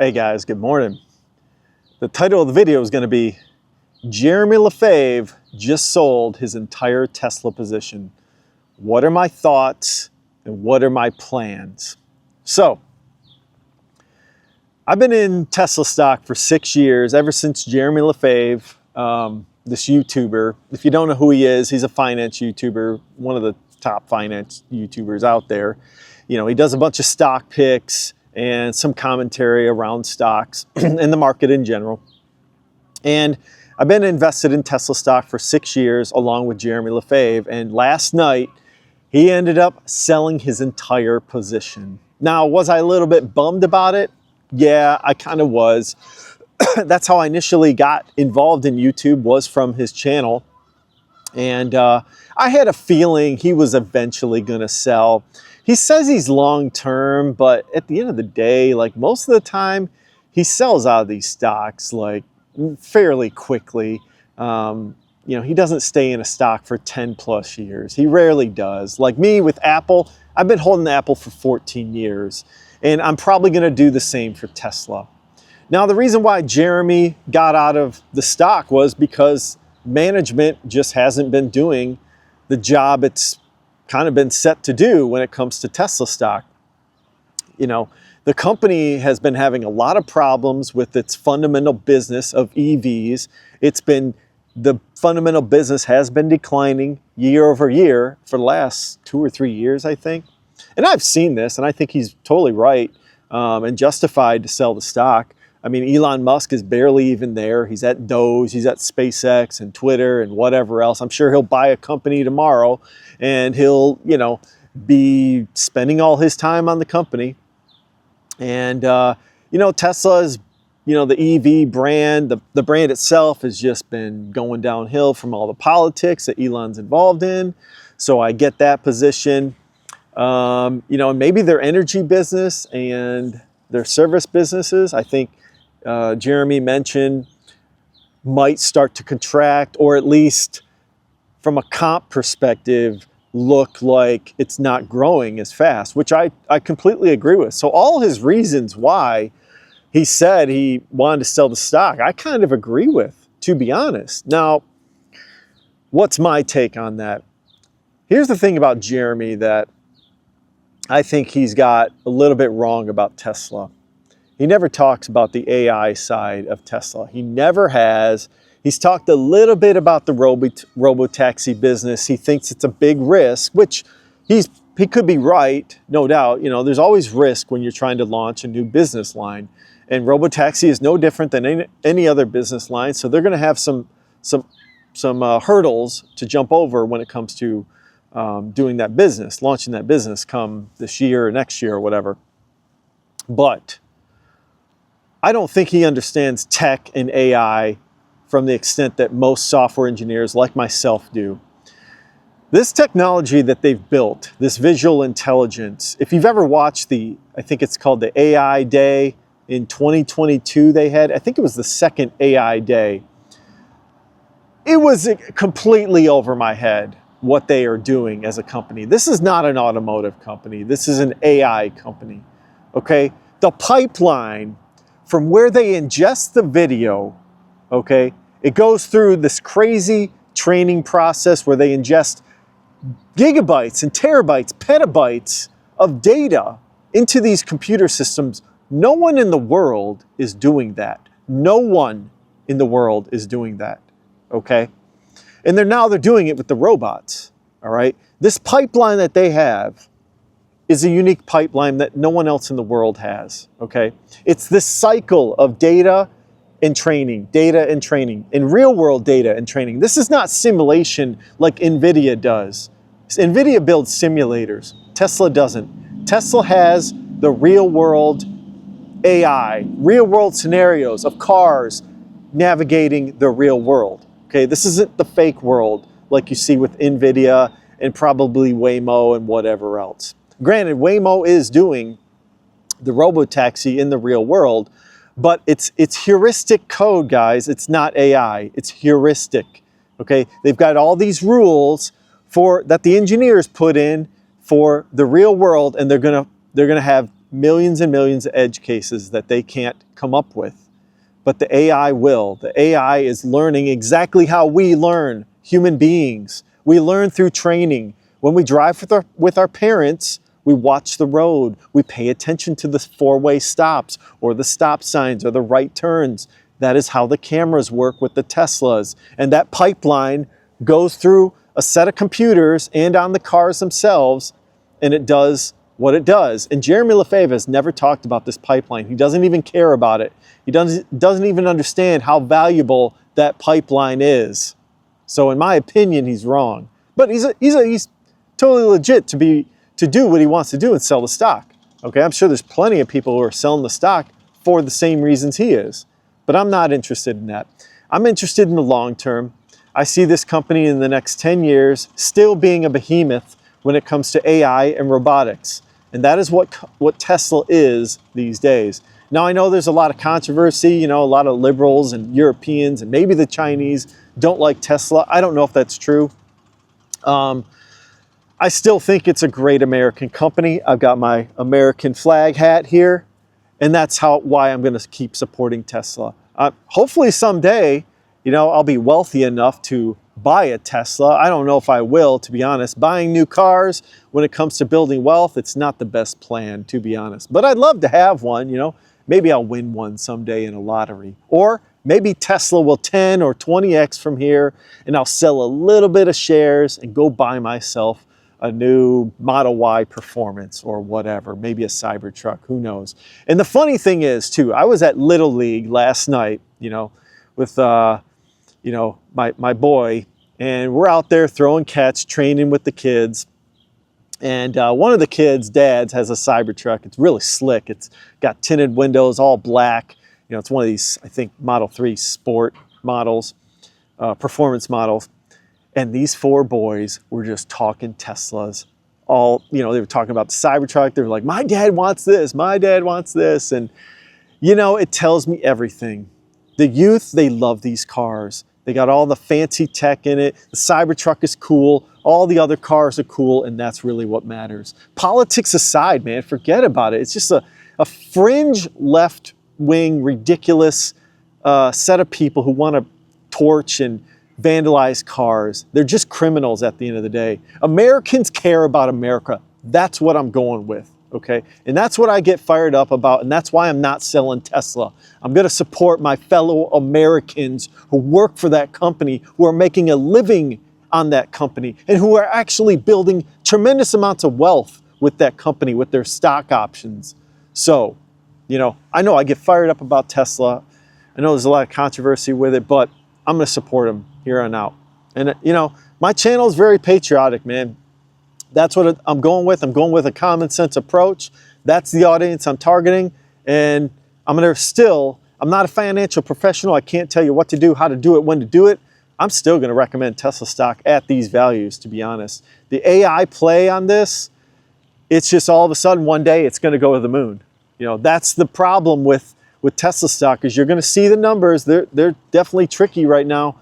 Hey guys, good morning. The title of the video is going to be Jeremy Lefebvre just sold his entire Tesla position. What are my thoughts and what are my plans? So, I've been in Tesla stock for 6 years, ever since Jeremy Lefebvre, this YouTuber. If you don't know who he is, he's a finance YouTuber, one of the top finance YouTubers out there. You know, he does a bunch of stock picks and some commentary around stocks and the market in general. And I've been invested in Tesla stock for 6 years along with Jeremy Lefebvre. And last night, he ended up selling his entire position. Now, was I a little bit bummed about it? Yeah, I kind of was. That's how I initially got involved in YouTube, was from his channel. And I had a feeling he was eventually going to sell. He says he's long-term, but at the end of the day, like most of the time, he sells out of these stocks like fairly quickly. You know, he doesn't stay in a stock for 10 plus years. He rarely does. Like me with Apple, I've been holding Apple for 14 years, and I'm probably going to do the same for Tesla. Now, the reason why Jeremy got out of the stock was because management just hasn't been doing the job it's kind of been set to do when it comes to Tesla stock. You know, the company has been having a lot of problems with its fundamental business of EVs. The fundamental business has been declining year over year for the last 2 or 3 years, I think. And I've seen this, and I think he's totally right and justified to sell the stock. I mean, Elon Musk is barely even there. He's at Doge, he's at SpaceX and Twitter and whatever else. I'm sure he'll buy a company tomorrow and he'll, you know, be spending all his time on the company. And, you know, Tesla's, you know, the EV brand, the brand itself has just been going downhill from all the politics that Elon's involved in. So I get that position. You know, and maybe their energy business and their service businesses, I think Jeremy mentioned, might start to contract, or at least from a comp perspective, look like it's not growing as fast, which I completely agree with. So all his reasons why he said he wanted to sell the stock, I kind of agree with, to be honest. Now, what's my take on that? Here's the thing about Jeremy that I think he's got a little bit wrong about Tesla. He never talks about the AI side of Tesla. He never has. He's talked a little bit about the robotaxi business. He thinks it's a big risk, which he could be right, no doubt. You know, there's always risk when you're trying to launch a new business line. And robotaxi is no different than any other business line. So they're going to have some hurdles to jump over when it comes to doing that business, launching that business come this year or next year or whatever. But I don't think he understands tech and AI from the extent that most software engineers like myself do. This technology that they've built, this visual intelligence, if you've ever watched I think it's called the AI Day in 2022 they had, I think it was the second AI Day. It was completely over my head what they are doing as a company. This is not an automotive company. This is an AI company, okay? The pipeline from where they ingest the video, okay, it goes through this crazy training process where they ingest gigabytes and terabytes, petabytes of data into these computer systems. No one in the world is doing that. No one in the world is doing that, okay? And they're doing it with the robots, all right? This pipeline that they have is a unique pipeline that no one else in the world has, okay? It's this cycle of data and training, and real world data and training. This is not simulation like NVIDIA does. NVIDIA builds simulators. Tesla doesn't. Tesla has the real world AI, real world scenarios of cars navigating the real world. Okay, this isn't the fake world like you see with NVIDIA and probably Waymo and whatever else. Granted, Waymo is doing the robotaxi in the real world, but it's heuristic code, guys. It's not AI, it's heuristic. Okay, they've got all these rules that the engineers put in for the real world, and they're gonna have millions and millions of edge cases that they can't come up with. But the AI will. The AI is learning exactly how we learn, human beings. We learn through training. When we drive with our parents, we watch the road. We pay attention to the four-way stops or the stop signs or the right turns. That is how the cameras work with the Teslas. And that pipeline goes through a set of computers and on the cars themselves, and it does what it does. And Jeremy Lefebvre has never talked about this pipeline. He doesn't even care about it. He doesn't even understand how valuable that pipeline is. So in my opinion, he's wrong. But he's totally legit to do what he wants to do and sell the stock. Okay, I'm sure there's plenty of people who are selling the stock for the same reasons he is. But I'm not interested in that. I'm interested in the long term. I see this company in the next 10 years still being a behemoth when it comes to AI and robotics. And that is what Tesla is these days. Now I know there's a lot of controversy, you know, a lot of liberals and Europeans and maybe the Chinese don't like Tesla. I don't know if that's true. I still think it's a great American company. I've got my American flag hat here, and that's why I'm going to keep supporting Tesla. Hopefully someday, you know, I'll be wealthy enough to buy a Tesla. I don't know if I will, to be honest. Buying new cars, when it comes to building wealth, it's not the best plan, to be honest. But I'd love to have one, you know. Maybe I'll win one someday in a lottery. Or maybe Tesla will 10 or 20x from here, and I'll sell a little bit of shares and go buy myself a new Model Y Performance or whatever, maybe a Cybertruck, who knows. And the funny thing is, too, I was at Little League last night, you know, with, you know, my boy, and we're out there throwing catch, training with the kids. And one of the kids' dads has a Cybertruck. It's really slick. It's got tinted windows, all black. You know, it's one of these, I think, Model 3 sport models, performance models. And these four boys were just talking Teslas. All, you know, they were talking about the Cybertruck. They were like, my dad wants this. My dad wants this. And, you know, it tells me everything. The youth, they love these cars. They got all the fancy tech in it. The Cybertruck is cool. All the other cars are cool, and that's really what matters. Politics aside, man, forget about it. It's just a fringe left-wing, ridiculous set of people who want to torch and vandalize cars. They're just criminals at the end of the day. Americans care about America. That's what I'm going with, okay? And that's what I get fired up about, and that's why I'm not selling Tesla. I'm going to support my fellow Americans who work for that company, who are making a living on that company, and who are actually building tremendous amounts of wealth with that company, with their stock options. So, you know I get fired up about Tesla. I know there's a lot of controversy with it, but I'm going to support them here on out. And, you know, my channel is very patriotic, man. That's what I'm going with. I'm going with a common sense approach. That's the audience I'm targeting. And I'm not a financial professional. I can't tell you what to do, how to do it, when to do it. I'm still going to recommend Tesla stock at these values, to be honest. The AI play on this, it's just all of a sudden one day it's going to go to the moon. You know, that's the problem with Tesla stock, is you're going to see the numbers. They're definitely tricky right now.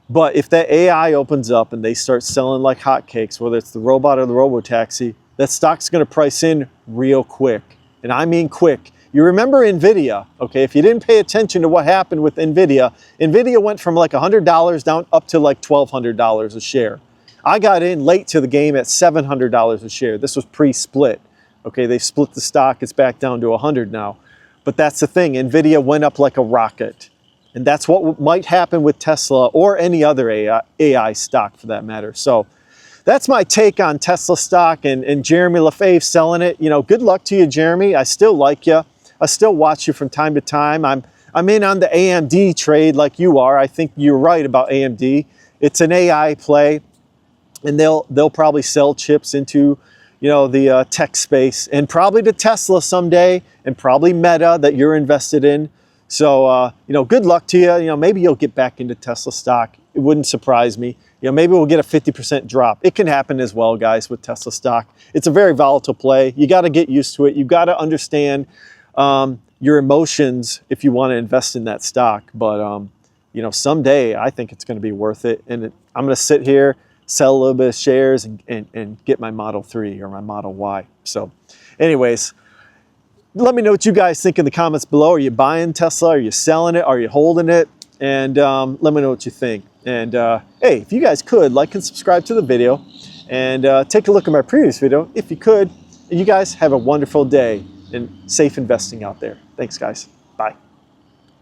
But if that AI opens up and they start selling like hotcakes, whether it's the robot or the robotaxi, that stock's going to price in real quick. And I mean quick. You remember NVIDIA, okay? If you didn't pay attention to what happened with NVIDIA went from like $100 down up to like $1,200 a share. I got in late to the game at $700 a share. This was pre-split. Okay, they split the stock. It's back down to 100 now. But that's the thing. NVIDIA went up like a rocket. And that's what might happen with Tesla or any other AI stock for that matter. So that's my take on Tesla stock and Jeremy Lefebvre selling it. You know, good luck to you, Jeremy. I still like you. I still watch you from time to time. I'm in on the AMD trade like you are. I think you're right about AMD. It's an AI play, and they'll probably sell chips into, you know, the tech space, and probably to Tesla someday, and probably Meta that you're invested in. So, you know, good luck to you. You know, maybe you'll get back into Tesla stock. It wouldn't surprise me. You know, maybe we'll get a 50% drop. It can happen as well, guys, with Tesla stock. It's a very volatile play. You got to get used to it. You got to understand your emotions if you want to invest in that stock. But, you know, someday I think it's going to be worth it. And I'm going to sit here, sell a little bit of shares and get my Model 3 or my Model Y. So anyways, let me know what you guys think in the comments below. Are you buying Tesla? Are you selling it? Are you holding it? And let me know what you think. And hey, if you guys could, like and subscribe to the video, and take a look at my previous video if you could. And you guys have a wonderful day and safe investing out there. Thanks, guys.